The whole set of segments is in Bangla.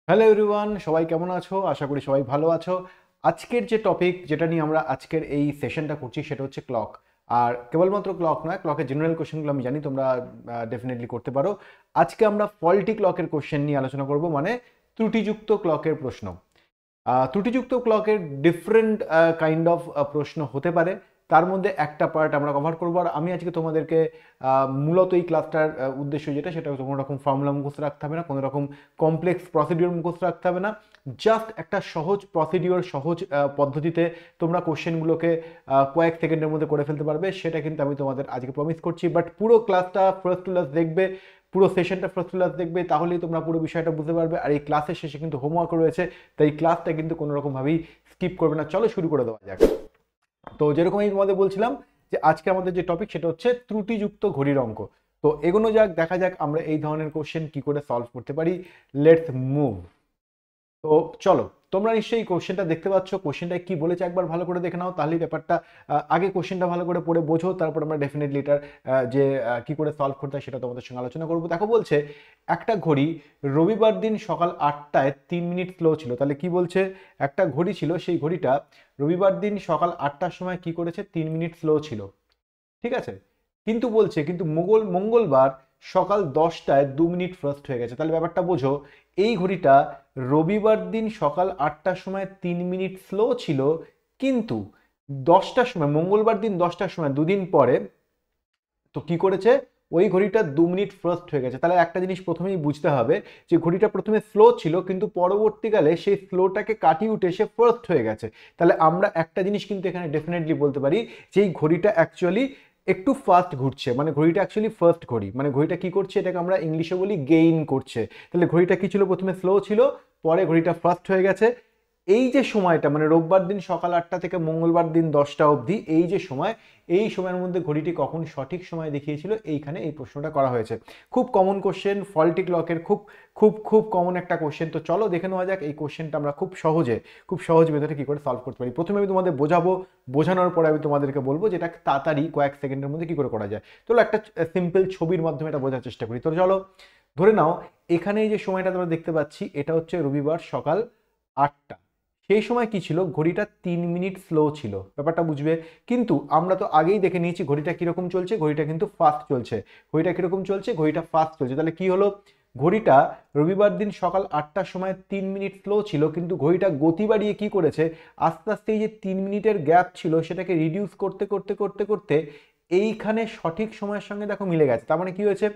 হ্যালো এভরিওয়ান, সবাই কেমন আছো? আশা করি সবাই ভালো আছো। আজকের যে টপিক যেটা নিয়ে আমরা আজকের এই সেশনটা করছি সেটা হচ্ছে ক্লক। আর কেবলমাত্র ক্লক নয়, ক্লকের জেনারেল কোশ্চেনগুলো আমি জানি তোমরা ডেফিনেটলি করতে পারো। আজকে আমরা ফল্টি ক্লকের কোশ্চেন নিয়ে আলোচনা করব, মানে ত্রুটিযুক্ত ক্লকের প্রশ্ন। ত্রুটিযুক্ত ক্লকের ডিফারেন্ট কাইন্ড অফ প্রশ্ন হতে পারে, তার মধ্যে একটা পার্ট আমরা কভার করবো। আর আমি আজকে তোমাদেরকে মূলত এই ক্লাসটার উদ্দেশ্য যেটা, সেটা কোনো রকম ফর্মুলা মুখস্থ রাখতে হবে না, কোনো রকম কমপ্লেক্স প্রসিডিওর মুখস্থ রাখতে হবে না। জাস্ট একটা সহজ প্রসিডিওর, সহজ পদ্ধতিতে তোমরা কোশ্চেনগুলোকে কয়েক সেকেন্ডের মধ্যে করে ফেলতে পারবে, সেটা কিন্তু আমি তোমাদের আজকে প্রমিস করছি। বাট পুরো ক্লাসটা ফার্স্ট টু লাস্ট দেখবে, পুরো সেশনটা ফার্স্ট টু লাস্ট দেখবে, তাহলেই তোমরা পুরো বিষয়টা বুঝতে পারবে। আর এই ক্লাসের শেষে কিন্তু হোমওয়ার্ক রয়েছে, তাই ক্লাসটা কিন্তু কোনো রকমভাবেই স্কিপ করবে না। চলো শুরু করে দেওয়া যাক। তো যেরকম আমি তোমাদের বলছিলাম যে আজকে আমাদের যে টপিক সেটা হচ্ছে ত্রুটিযুক্ত ঘড়ির অঙ্ক। তো এগোনো যাক, দেখা যাক আমরা এই ধরনের কোশ্চেন কি করে সলভ করতে পারি। Let's move. তো চলো, তোমরা নিশ্চয়ই কোশ্চেনটা দেখতে পাচ্ছ। কোশ্চেনটা কি বলেছে একবার ভালো করে দেখে নাও, তাহলেই ব্যাপারটা আগে কোশ্চেনটা ভালো করে পড়ে বোঝো, তারপর আমরা ডেফিনেটলি এটার যে কি করে সলভ করতে হয় সেটা তোমাদের সঙ্গে আলোচনা করবো। দেখো বলছে একটা ঘড়ি রবিবার দিন সকাল 8টায় 3 মিনিট স্লো ছিল। তাহলে কি বলছে, একটা ঘড়ি ছিল, সেই ঘড়িটা রবিবার দিন সকাল 8টার সময় কি করেছে, 3 মিনিট স্লো ছিল। ঠিক আছে, কিন্তু বলছে কিন্তু মঙ্গলবার সকাল 10টায় 2 মিনিট ফার্স্ট হয়ে গেছে। তাহলে ব্যাপারটা বোঝো, এই ঘড়িটা রবিবার দিন সকাল 8টার সময় 3 মিনিট স্লো ছিল, কিন্তু 10টার সময়, মঙ্গলবার দিন 10টার সময় দুদিন পরে তো কি করেছে, ওই ঘড়িটা 2 মিনিট ফার্স্ট হয়ে গেছে। তাহলে একটা জিনিস প্রথমেই বুঝতে হবে যে ঘড়িটা প্রথমে স্লো ছিল, কিন্তু পরবর্তীকালে সেই স্লোটাকে কাটিয়ে উঠে সে ফার্স্ট হয়ে গেছে। তাহলে আমরা একটা জিনিস কিন্তু এখানে ডেফিনেটলি বলতে পারি যে এই ঘড়িটা অ্যাকচুয়ালি একটু ফাস্ট ঘুরছে, মানে ঘড়িটা অ্যাকচুয়ালি ফার্স্ট ঘড়ি, মানে ঘড়িটা কি করছে, এটাকে আমরা ইংলিশে বলি গেইন করছে। তাহলে ঘড়িটা কি ছিল, প্রথমে স্লো ছিল, পরে ঘড়িটা ফাস্ট হয়ে গেছে। এই যে সময়টা, মানে রোববার দিন সকাল 8টা থেকে মঙ্গলবার দিন 10টা অবধি, এই যে সময়, এই সময়ের মধ্যে ঘড়িটি কখন সঠিক সময় দেখিয়েছিল, এইখানে এই প্রশ্নটা করা হয়েছে। খুব কমন কোশ্চেন, ফল্টি ক্লকের খুব খুব খুব কমন একটা কোশ্চেন। তো চলো দেখে নেওয়া যাক এই কোশ্চেনটা আমরা খুব সহজ মেথডে কি করে সলভ করতে পারি। প্রথমে আমি তোমাদের বোঝাবো, বোঝানোর পরে আমি তোমাদেরকে বলবো যেটা তাড়াতাড়ি কয়েক সেকেন্ডের মধ্যে কি করে করা যায়। চলো একটা সিম্পল ছবির মাধ্যমে এটা বোঝার চেষ্টা করি। তো চলো, ধরে নাও এখানে এই যে সময়টা তোমরা দেখতে পাচ্ছি, এটা হচ্ছে রবিবার সকাল 8টা। সেই সময় কি ছিল, ঘড়িটা 3 মিনিট স্লো ছিল। ব্যাপারটা বুঝবে। কিন্তু আমরা তো আগেই দেখে নিয়েছি ঘড়িটা কিরকম চলছে, ঘড়িটা কিন্তু ফাস্ট চলছে। ঘড়িটা কিরকম চলছে, ঘড়িটা ফাস্ট চলছে। তাহলে কি হলো, ঘড়িটা রবিবার দিন সকাল 8টার সময় 3 মিনিট স্লো ছিল, কিন্তু ঘড়িটা গতি বাড়িয়ে কি করেছে, আস্তে আস্তে এই যে 3 মিনিটের গ্যাপ ছিল সেটাকে রিডিউস করতে করতে করতে করতে এইখানে সঠিক সময়ের সঙ্গে দেখো মিলে গেছে। তার মানে কি হয়েছে,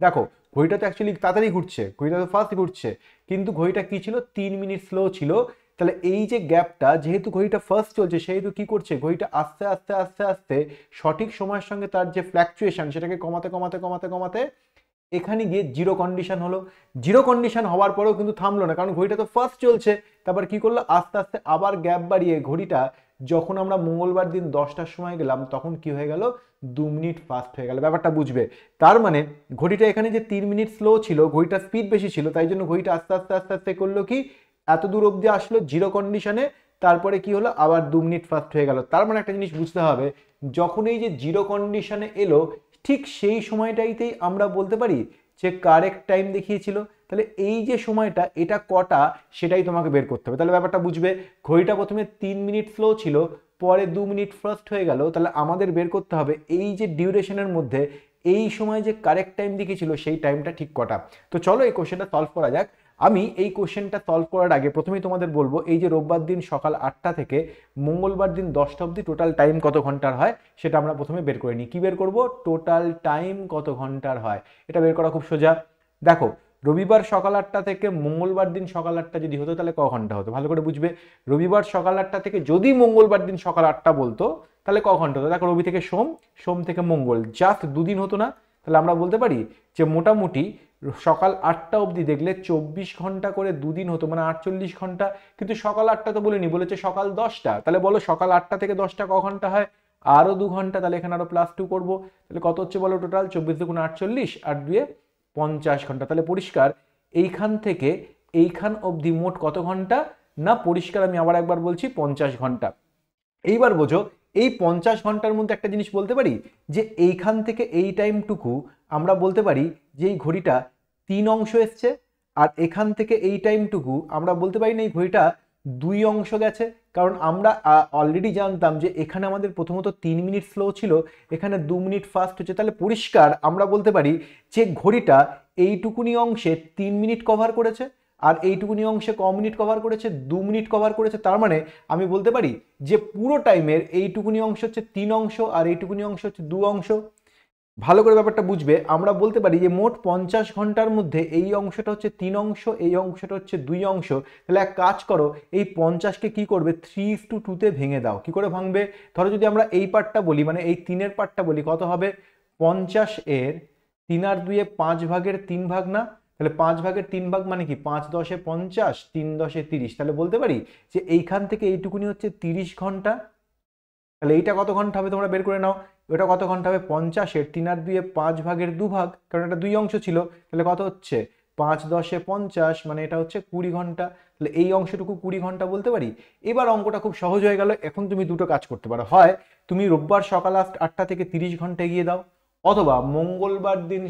দেখো ঘড়িটা তো অ্যাকচুয়ালি তাড়াতাড়ি ঘুরছে, ঘড়িটা তো ফাস্ট ঘুরছে, কিন্তু ঘড়িটা কি ছিল, 3 মিনিট স্লো ছিল। তাহলে এই যে গ্যাপটা, যেহেতু ঘড়িটা ফার্স্ট চলছে, সেহেতু কি করছে, ঘড়িটা আস্তে আস্তে আস্তে আস্তে সঠিক সময়ের সঙ্গে তার যে ফ্ল্যাকচুয়েশন সেটাকে কমাতে কমাতে কমাতে কমাতে এখানে গিয়ে জিরো কন্ডিশন হলো। জিরো কন্ডিশন হওয়ার পরেও কিন্তু থামলো না, কারণ ঘড়িটা তো ফার্স্ট চলছে। তারপর কি করলো, আস্তে আস্তে আবার গ্যাপ বাড়িয়ে ঘড়িটা, যখন আমরা মঙ্গলবার দিন 10টার সময় গেলাম, তখন কি হয়ে গেল, 2 মিনিট ফাস্ট হয়ে গেল। ব্যাপারটা বুঝবে। তার মানে ঘড়িটা এখানে যে 3 মিনিট স্লো ছিল, ঘড়িটা স্পিড বেশি ছিল, তাই জন্য ঘড়িটা আস্তে আস্তে আস্তে আস্তে করলো কি, এত দূর অবধি আসলো জিরো কন্ডিশনে, তারপরে কি হলো, আবার 2 মিনিট ফাস্ট হয়ে গেল। তার মানে একটা জিনিস বুঝতে হবে, যখন এই যে জিরো কন্ডিশনে এলো, ঠিক সেই সময়টাইতেই আমরা বলতে পারি যে কারেক্ট টাইম দেখিয়েছিল। তাহলে এই যে সময়টা, এটা কটা, সেটাই তোমাকে বের করতে হবে। তাহলে ব্যাপারটা বুঝবে, ঘড়িটা প্রথমে 3 মিনিট স্লো ছিল, পরে 2 মিনিট ফার্স্ট হয়ে গেল। তাহলে আমাদের বের করতে হবে এই যে ডিউরেশনের মধ্যে এই সময় যে কারেক্ট টাইম দেখিয়েছিল, সেই টাইমটা ঠিক কটা। তো চলো এই কোশ্চেনটা সলভ করা যাক। আমি এই কোশ্চেনটা সলভ করার আগে প্রথমেই তোমাদের বলবো, এই যে রোববার দিন সকাল 8টা থেকে মঙ্গলবার দিন 10টা অবধি টোটাল টাইম কত ঘন্টার হয়, সেটা আমরা প্রথমে বের করে নিই। কি বের করব, টোটাল টাইম কত ঘন্টার হয়, এটা বের করা খুব সোজা। দেখো, রবিবার সকাল 8টা থেকে মঙ্গলবার দিন সকাল 8টা যদি হতো, তাহলে ক ঘন্টা হতো, ভালো করে বুঝবে। রবিবার সকাল 8টা থেকে যদি মঙ্গলবার দিন সকাল 8টা বলতো, তাহলে ক ঘন্টা হতো। দেখো, রবি থেকে সোম, সোম থেকে মঙ্গল, জাস্ট দুদিন হতো না। তাহলে আমরা বলতে পারি যে মোটামুটি সকাল 8টা অবধি দেখলে 24 ঘন্টা করে দুদিন হতো, মানে 48 ঘন্টা। কিন্তু সকাল 8টা তো বলিনি, বলেছে সকাল 10টা। তাহলে বলো সকাল 8টা থেকে 10টা ক ঘন্টা হয়, আরো 2 ঘন্টা। তাহলে এখানে আরো +2 করবো। তাহলে কত হচ্ছে বলো, টোটাল 24 দুগুণ 48 আর 2 50 ঘন্টা। তাহলে পরিষ্কার এইখান থেকে এইখান অবধি মোট কত ঘন্টা, না পরিষ্কার আমি আবার একবার বলছি, 50 ঘন্টা। এইবার বোঝো, এই 50 ঘন্টার মধ্যে একটা জিনিস বলতে পারি, যে এইখান থেকে এই টাইমটুকু আমরা বলতে পারি যে এই ঘড়িটা 3 অংশ এসছে, আর এখান থেকে এই টাইমটুকু আমরা বলতে পারি না এই ঘড়িটা 2 অংশ গেছে, কারণ আমরা অলরেডি জানতাম যে এখানে আমাদের প্রথমত 3 মিনিট স্লো ছিল, এখানে 2 মিনিট ফাস্ট হচ্ছে। তাহলে পরিষ্কার আমরা বলতে পারি যে ঘড়িটা এইটুকুনি অংশে 3 মিনিট কভার করেছে, আর এইটুকুনি অংশে ক মিনিট কভার করেছে, 2 মিনিট কভার করেছে। তার মানে আমি বলতে পারি যে পুরো টাইমের এইটুকুনি অংশ হচ্ছে 3 অংশ আর এইটুকুনি অংশ হচ্ছে 2 অংশ। ভালো করে ব্যাপারটা বুঝবে, আমরা বলতে পারি যে মোট 50 ঘন্টার মধ্যে এই অংশটা হচ্ছে 3 অংশ, এই অংশটা হচ্ছে 2 অংশ। তাহলে এক কাজ করো, এই 50কে কি করবে 3:2 তে ভেঙে দাও। কি করে ভাঙবে? ধরো যদি আমরা এই পার্টটা বলি, মানে এই 3-এর পার্টটা বলি, কত হবে? 50 এর 3 আর 2 5 ভাগের 3 ভাগ না? তাহলে 5 ভাগের 3 ভাগ মানে কি 5 10 50, 3 10 30। তাহলে বলতে পারি যে এইখান থেকে এইটুকুনি হচ্ছে 30 ঘন্টা। তাহলে এইটা কত ঘন্টা হবে তোমরা বের করে নাও। ওটা কত ঘন্টা হবে? 50 এর 3 আর 2 5 ভাগের 2 ভাগ, কারণ এটা 2 অংশ ছিল। তাহলে কত হচ্ছে? 5 10 50, মানে এটা হচ্ছে 20 ঘন্টা। তাহলে এই অংশটুকু 20 ঘন্টা বলতে পারি। এবার অঙ্কটা খুব সহজ হয়ে গেল। এখন তুমি দুটো কাজ করতে পারো, হয় তুমি রোববার সকাল 8টা থেকে 30 ঘন্টা এগিয়ে দাও, অথবা মঙ্গলবার দিন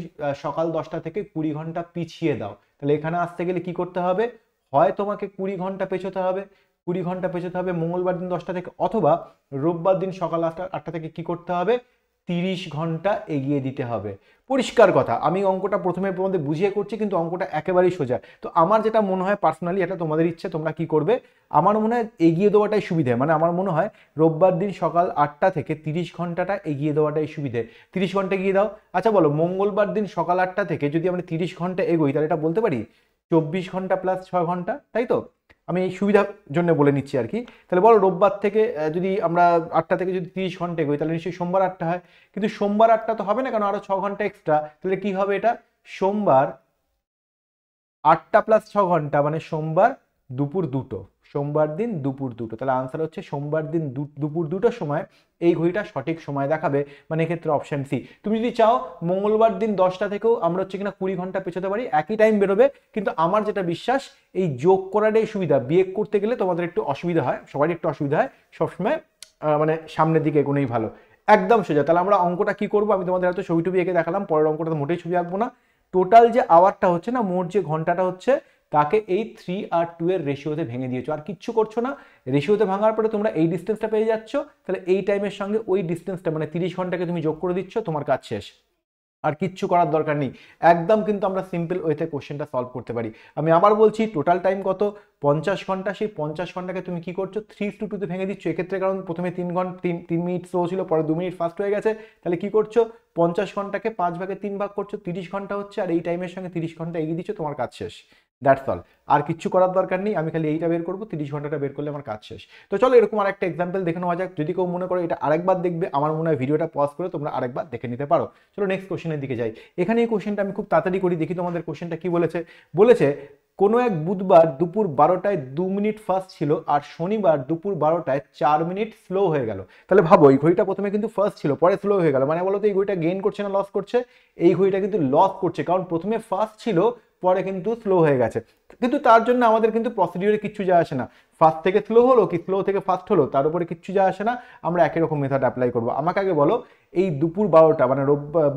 সকাল 10টা থেকে 20 ঘন্টা পিছিয়ে দাও। তাহলে এখানে আসতে গেলে কি করতে হবে? হয় তোমাকে 20 ঘন্টা পেছোতে হবে, 20 ঘন্টা পেছোতে হবে মঙ্গলবার দিন 10টা থেকে, অথবা রোববার দিন সকাল 8টা থেকে কি করতে হবে? 30 ঘন্টা এগিয়ে দিতে হবে। পরিষ্কার কথা, আমি অঙ্কটা প্রথমে তোমাদের বুঝিয়ে করছি, কিন্তু অঙ্কটা একেবারেই সোজা। তো আমার যেটা মনে হয় পার্সোনালি, এটা তোমাদের ইচ্ছে, তোমরা কি করবে। আমার মনে হয় এগিয়ে দেওয়াটাই সুবিধে, মানে আমার মনে হয় রোববার দিন সকাল 8টা থেকে 30 ঘন্টাটা এগিয়ে দেওয়াটাই সুবিধে। 30 ঘন্টা এগিয়ে দাও। আচ্ছা বলো, মঙ্গলবার দিন সকাল 8টা থেকে যদি আমরা 30 ঘন্টা এগোই, তাহলে এটা বলতে পারি 24 ঘন্টা প্লাস 6 ঘন্টা, তাই তো? আমি এই সুবিধার জন্য বলে নিচ্ছি আর কি। তাহলে বলো, রোববার থেকে যদি আমরা 8টা থেকে যদি 30 ঘন্টা এগোই, তাহলে নিশ্চয়ই সোমবার 8টা হয়। কিন্তু সোমবার 8টা তো হবে না, কারণ আরো 6 ঘন্টা এক্সট্রা। তাহলে কি হবে? এটা সোমবার 8টা প্লাস 6 ঘন্টা, মানে সোমবার দুপুর 2টো, সোমবার দিন দুপুর 2টো। তাহলে আনসার হচ্ছে সোমবার দিন দুপুর 2টোর সময় এই ঘড়িটা সঠিক সময় দেখাবে, মানে এক্ষেত্রে অপশন সি। তুমি যদি চাও মঙ্গলবার দিন 10টা থেকেও আমরা হচ্ছে কিনা 20 ঘন্টা পেছোতে পারি, একই টাইম বেরোবে। কিন্তু আমার যেটা বিশ্বাস, এই যোগ করাটাই সুবিধা, বিয়োগ করতে গেলে তোমাদের একটু অসুবিধা হয়, সবারই একটু অসুবিধা হয়। সবসময় মানে সামনের দিকে এগোনোই ভালো। একদম সোজা। তাহলে আমরা অঙ্কটা কি করবো, আমি তোমাদের হয়তো ছবি টবি এঁকে দেখালাম, পরের অঙ্কটা মোটেই ছবি আঁকবো না। টোটাল যে আওয়ারটা হচ্ছে না, মোট যে ঘন্টাটা হচ্ছে, তাকে এই 3 আর 2 এর রেশিওতে ভেঙে দিয়েছো, আর কিচ্ছু করছো না। রেশিওতে ভাঙার পরে তোমরা এই ডিস্টেন্সটা পেয়ে যাচ্ছ। তাহলে এই টাইমের সঙ্গে ওই ডিস্টেন্সটা, মানে 30 ঘন্টাকে তুমি যোগ করে দিচ্ছ, তোমার কাজ শেষ। আর কিচ্ছু করার দরকার নেই। একদম কিন্তু আমরা সিম্পল ওয়েতে কোশ্চেনটা সলভ করতে পারি। আমি আবার বলছি, টোটাল টাইম কত? 50 ঘন্টা। সেই 50 ঘন্টাকে তুমি কি করছো? 3:2 তে ভেঙে দিচ্ছ। এক্ষেত্রে কারণ প্রথমে 3 ঘন্টা 3 মিনিট স্লো ছিল, পরে 2 মিনিট ফাস্ট হয়ে গেছে। তাহলে কি করছো? 50 ঘন্টাকে 5 ভাগে 3 ভাগ করছো, 30 ঘন্টা হচ্ছে, আর এই টাইমের সঙ্গে 30 ঘন্টা এগিয়ে দিচ্ছ, তোমার কাজ শেষ। That's all. আর কিচ্ছু করার দরকার নেই। আমি খালি এইটা বের করবো, 30 ঘন্টাটা বের করলে আমার কাজ শেষ। তো চলো এরকম আরেকটা এক্সাম্পল দেখে নেওয়া যাক। যদি কেউ মনে করো এটা আরেকবার দেখবে, আমার মনে হয় ভিডিওটা পজ করে তোমরা আরেকবার দেখে নিতে পারো। চলো নেক্সট কোশ্চেনের দিকে যাই। এখানে এই কোশ্চেনটা আমি খুব তাড়াতাড়ি করি, দেখি তোমাদের কোশ্চেনটা কি বলেছে। বলেছে কোনো এক বুধবার দুপুর 12টায় 2 মিনিট ফাস্ট ছিল, আর শনিবার দুপুর 12টায় 4 মিনিট স্লো হয়ে গেল। তাহলে ভাবো, এই ঘড়িটা প্রথমে কিন্তু ফার্স্ট ছিল, পরে স্লো হয়ে গেল, মানে বলো তো এই ঘড়িটা গেইন করছে না লস করছে? এই ঘড়িটা কিন্তু লস করছে, কারণ প্রথমে ফাস্ট ছিল, পরে কিন্তু স্লো হয়ে গেছে। কিন্তু তার জন্য আমাদের কিন্তু প্রসিডিউরে কিচ্ছু যায় আসে না। ফাস্ট থেকে স্লো হলো কি স্লো থেকে ফাস্ট হলো, তার উপরে কিচ্ছু যায় আসে না। আমরা একই রকম মেথড অ্যাপ্লাই করবো। আমাকে আগে বলো, এই দুপুর 12টা, মানে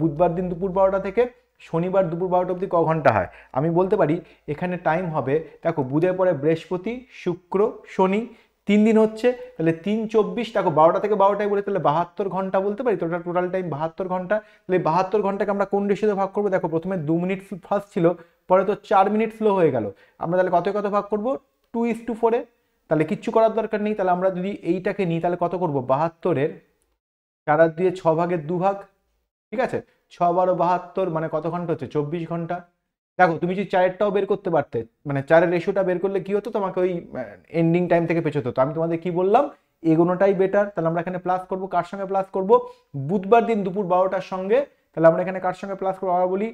বুধবার দিন দুপুর 12টা থেকে শনিবার দুপুর 12টা অবধি ক ঘন্টা হয়? আমি বলতে পারি এখানে টাইম হবে, দেখো বুধের পরে বৃহস্পতি, শুক্র, শনি, 3 দিন হচ্ছে। তাহলে 3 24, দেখো 12টা থেকে 12টায় বলে, তাহলে 72 ঘন্টা বলতে পারি। তো টোটাল টাইম 72 ঘন্টা। তাহলে 72 ঘন্টাকে আমরা কোন রেশিওতে ভাগ করবো? দেখো প্রথমে 2 মিনিট ফাস্ট ছিল, পরে তো 4 মিনিট স্লো হয়ে গেল। আমরা তাহলে কত ভাগ করবো? 2:4-এ। তাহলে কিচ্ছু করার দরকার নেই। তাহলে আমরা যদি এইটাকে নিই, তাহলে কত করবো? 72-এর 4 আর 2 6 ভাগের 2 ভাগ, ঠিক আছে? 6 12 72, মানে কত ঘন্টা হচ্ছে? 24 ঘন্টা। দেখো তুমি যদি 4-এরটাও বের করতে পারতে, মানে 4-এর রেশিওটা বের করলে কি হতো, তোমাকে ওই এন্ডিং টাইম থেকে পেছোতে হতো। আমি তোমাদের কি বললাম, এগোনোটাই বেটার। তাহলে আমরা এখানে প্লাস করবো, কার সঙ্গে প্লাস করবো? বুধবার দিন দুপুর 12টার সঙ্গে। তাহলে আমরা এখানে কার সঙ্গে প্লাস করবো? আবার বলি,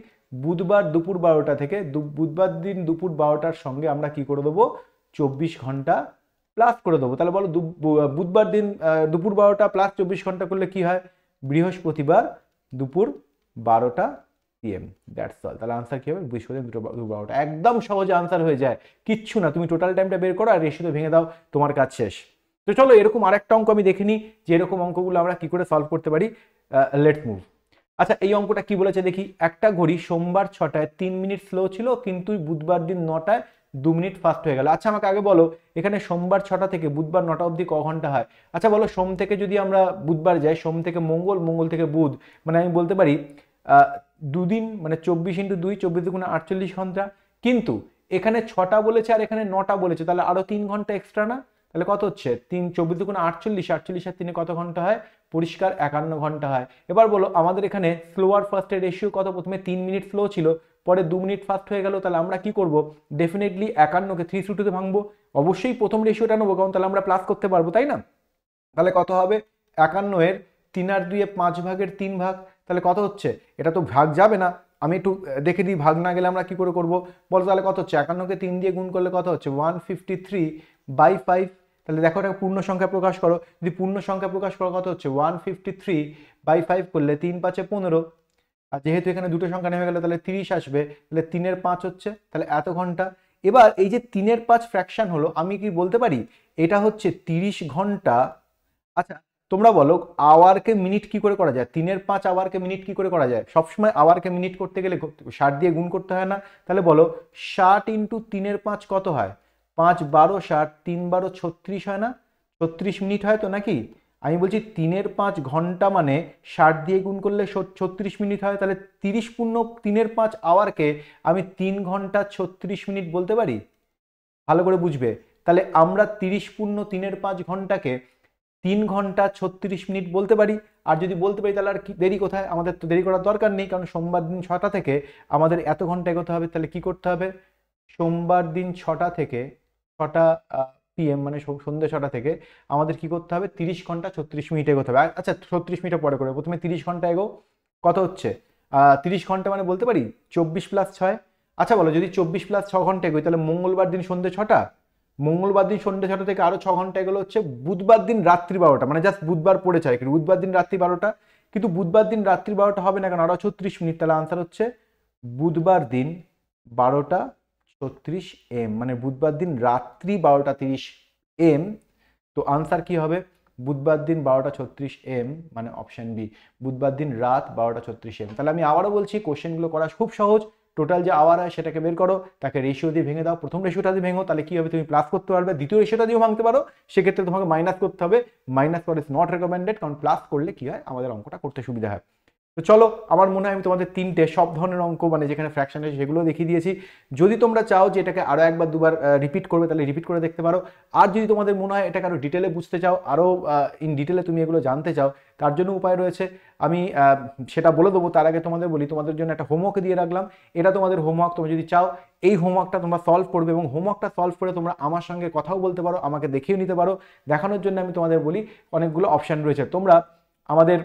বুধবার দুপুর 12টা থেকে বুধবার দিন দুপুর 12টার সঙ্গে আমরা কি করে দেবো? 24 ঘন্টা প্লাস করে দেবো। তাহলে বলো, বুধবার দিন দুপুর 12টা প্লাস 24 ঘন্টা করলে কি হয়? বৃহস্পতিবার দুপুর 12টা PM। That's all. তাহলে আনসার কি হবে? বৃহস্পতিবার দুপুর 12টা। একদম সহজে আনসার হয়ে যায়, কিচ্ছু না। তুমি টোটাল টাইমটা বের করো আর রেশিওতে ভেঙে দাও, তোমার কাজ শেষ। তো চলো এরকম আরেকটা অঙ্ক আমি দেখে নিই, যে এরকম অঙ্কগুলো আমরা কি করে সলভ করতে পারি। Let's move. আচ্ছা এই অঙ্কটা কি বলেছে দেখি, একটা ঘড়ি সোমবার 6টায় 3 মিনিট স্লো ছিল কিন্তু বুধবার দিন 9টায় 2 মিনিট ফাস্ট হয়ে গেল। আচ্ছা আমাকে আগে বলো এখানে সোমবার 6টা থেকে বুধবার 9টা অবধি ক ঘন্টা হয়? আচ্ছা বলো সোম থেকে যদি আমরা বুধবার যাই, সোম থেকে মঙ্গল, মঙ্গল থেকে বুধ, মানে আমি বলতে পারি দুদিন, মানে 24 × 2 24×2 = 48 ঘন্টা। কিন্তু এখানে 6টা বলেছে আর এখানে 9টা বলেছে, তাহলে আরো 3 ঘন্টা এক্সট্রা না? তাহলে কত হচ্ছে 3 24×2 = 48, 48 আর 3 কত ঘন্টা হয়? পরিষ্কার 51 ঘন্টা হয়। এবার বলো আমাদের এখানে স্লোয়ার ফাস্টের রেশিও কত? প্রথমে 3 মিনিট স্লো ছিল, পরে 2 মিনিট ফাস্ট হয়ে গেল, তাহলে আমরা কি করব? ডেফিনেটলি 51কে 3/2 ভাঙবো। অবশ্যই প্রথম রেশিওটা নেবো, কারণ তাহলে আমরা প্লাস করতে পারবো, তাই না? তাহলে কত হবে? 51 এর 3 আর 2 5/3 ভাগ, তাহলে কত হচ্ছে? এটা তো ভাগ যাবে না, আমি একটু দেখে দিই ভাগ না গেলে আমরা কি করে করব বলো। তাহলে কত হচ্ছে? 51কে 3 দিয়ে গুণ করলে কত হচ্ছে? 153/5। তাহলে দেখো এটা পূর্ণ সংখ্যা প্রকাশ করো, যদি পূর্ণ সংখ্যা প্রকাশ করো কত হচ্ছে? 153/5 করলে 3 5 15, আর যেহেতু এখানে দুটো সংখ্যা নেমে গেলে তাহলে 30 আসবে, তাহলে 3 এর 5 হচ্ছে, তাহলে এত ঘন্টা। এবার এই যে 3 এর 5 ফ্র্যাকশন হলো, আমি কি বলতে পারি এটা হচ্ছে 30 ঘন্টা। আচ্ছা তোমরা বলো আওয়ারকে মিনিট কি করে করা যায়? 3 এর 5 আওয়ারকে মিনিট কি করে করা যায়? সবসময় আওয়ারকে মিনিট করতে গেলে 60 দিয়ে গুণ করতে হয় না? তাহলে বলো 60 × 3 এর 5 কত হয়? 5 12 60, 3 12 36 হয় না? 36 মিনিট হয় তো নাকি? আমি বলছি 3 এর 5 ঘন্টা মানে 60 দিয়ে গুণ করলে 36 মিনিট হয়, তাহলে 30 পূর্ণ 3 এর 5 আওয়ারকে আমি 3 ঘন্টা 36 মিনিট বলতে পারি। ভালো করে বুঝবে, তাহলে আমরা 30 পূর্ণ 3 এর 5 ঘন্টাকে 3 ঘন্টা 36 মিনিট বলতে পারি। আর যদি বলতে পারি তাহলে আর কি দেরি কোথায়? আমাদের তো দেরি করার দরকার নেই, কারণ সোমবার দিন 6টা থেকে আমাদের এত ঘন্টা এগোতে হবে। তাহলে কি করতে হবে? সোমবার দিন 6টা থেকে 6টা PM, মানে সন্ধ্যে 6টা থেকে আমাদের কি করতে হবে? 30 ঘন্টা 36 মিনিট এগোতে হবে। আচ্ছা 36 মিনিট পরে করে, প্রথমে 30 ঘন্টা এগো। কত হচ্ছে? 30 ঘন্টা মানে বলতে পারি 24 + 6। আচ্ছা বলো যদি 24 + 6 ঘন্টা এগোই, তাহলে মঙ্গলবার দিন সন্ধ্যে 6টা, মঙ্গলবার দিন সন্ধ্যে 6টা থেকে আরো 6 ঘন্টা এগুলো হচ্ছে বুধবার দিন রাত্রি 12টা, মানে জাস্ট বুধবার পড়েছে আর কি, বুধবার দিন রাত্রি 12টা। কিন্তু বুধবার দিন রাত্রি 12টা হবে না, কারণ আরো 36 মিনিট, তাহলে আনসার হচ্ছে বুধবার দিন 12টা 36 AM, মানে বুধবার দিন রাত্রি 12টা 30 AM। তো আনসার কি হবে? বুধবার দিন 12টা 36 AM, মানে অপশন বি, বুধবার দিন রাত 12টা 36 AM। তাহলে আমি আবারও বলছি কোশ্চেনগুলো করা খুব সহজ। টোটাল যে আওয়ার হয় সেটাকে বের করো, তাকে রেশিও দিয়ে ভেঙে দাও। প্রথম রেশিওটা দিয়ে ভেঙো, তাহলে কি হবে? তুমি প্লাস করতে পারবে। দ্বিতীয় রেশিওটা দিয়েও ভাঙতে পারো, সেক্ষেত্রে তোমাকে মাইনাস করতে হবে। মাইনাস করা ইজ নট রেকমেন্ডেড, কারণ প্লাস করলে কি হয় আমাদের অঙ্কটা করতে সুবিধা হয়। তো চলো, আমার মনে হয় আমি তোমাদের 3টে সব ধরনের অঙ্ক, মানে যেখানে ফ্র্যাকশন আছে সেগুলো দেখিয়ে দিয়েছি। যদি তোমরা চাও যে এটাকে আরও একবার দুবার রিপিট করবে, তাহলে রিপিট করে দেখতে পারো। আর যদি তোমাদের মনে হয় এটাকে আরও ডিটেলে বুঝতে চাও, আরও ইন ডিটেলে তুমি এগুলো জানতে চাও, তার জন্য উপায় রয়েছে। আমি সেটা বলে দেবো। তার আগে তোমাদের বলি, তোমাদের জন্য একটা হোমওয়ার্ক দিয়ে রাখলাম। এটা তোমাদের হোমওয়ার্ক। তোমরা যদি চাও এই হোমওয়ার্কটা তোমরা সলভ করবে, এবং হোমওয়ার্কটা সলভ করে তোমরা আমার সঙ্গে কথাও বলতে পারো, আমাকে দেখিয়ে নিতে পারো। দেখানোর জন্য আমি তোমাদের বলি অনেকগুলো অপশান রয়েছে। তোমরা আমাদের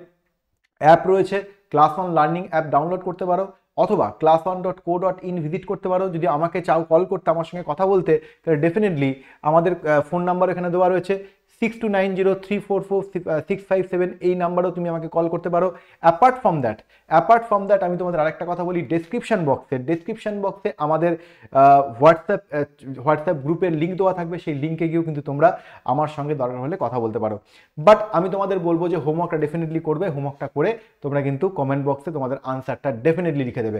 অ্যাপ রয়েছে, class on learning app download করতে পারো, অথবা class1.co.in ভিজিট করতে পারো। যদি আমাকে চাও কল করতে, আমার সঙ্গে কথা বলতে, তাহলে ডেফিনেটলি আমাদের ফোন নাম্বার এখানে দেওয়া রয়েছে 6290344657। এই নাম্বারেও তুমি আমাকে কল করতে পারো। অ্যাপার্ট ফ্রম দ্যাট আমি তোমাদের আরেকটা কথা বলি, ডেসক্রিপশন বক্সে আমাদের হোয়াটসঅ্যাপ গ্রুপের লিঙ্ক দেওয়া থাকবে। সেই লিঙ্কে গিয়েও কিন্তু তোমরা আমার সঙ্গে দরকার হলে কথা বলতে পারো। বাট আমি তোমাদের বলবো যে হোমওয়ার্কটা ডেফিনেটলি করবে। হোমওয়ার্কটা করে তোমরা কিন্তু কমেন্ট বক্সে তোমাদের আনসারটা ডেফিনেটলি লিখে দেবে।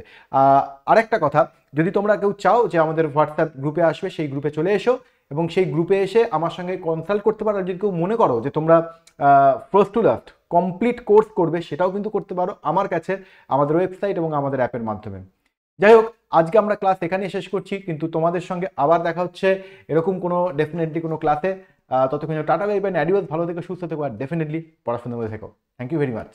আরেকটা কথা, যদি তোমরা কেউ চাও যে আমাদের হোয়াটসঅ্যাপ গ্রুপে আসবে, সেই গ্রুপে চলে এসো, এবং সেই গ্রুপে এসে আমার সঙ্গে কনসাল্ট করতে পারো। যদি কেউ মনে করো যে তোমরা first to last complete course করবে, সেটাও কিন্তু করতে পারো আমার কাছে, আমাদের ওয়েবসাইট এবং আমাদের অ্যাপের মাধ্যমে। যাই হোক, আজকে আমরা ক্লাস এখানেই শেষ করছি, কিন্তু তোমাদের সঙ্গে আবার দেখা হচ্ছে এরকম কোনো ডেফিনেটলি কোনো ক্লাসে। ততক্ষণ টাটা বাই বাই, অ্যাডিওস, ভালো থেকো, সুস্থ থেকো, আর ডেফিনেটলি পড়াশোনার মধ্যে থেকো। Thank you very much.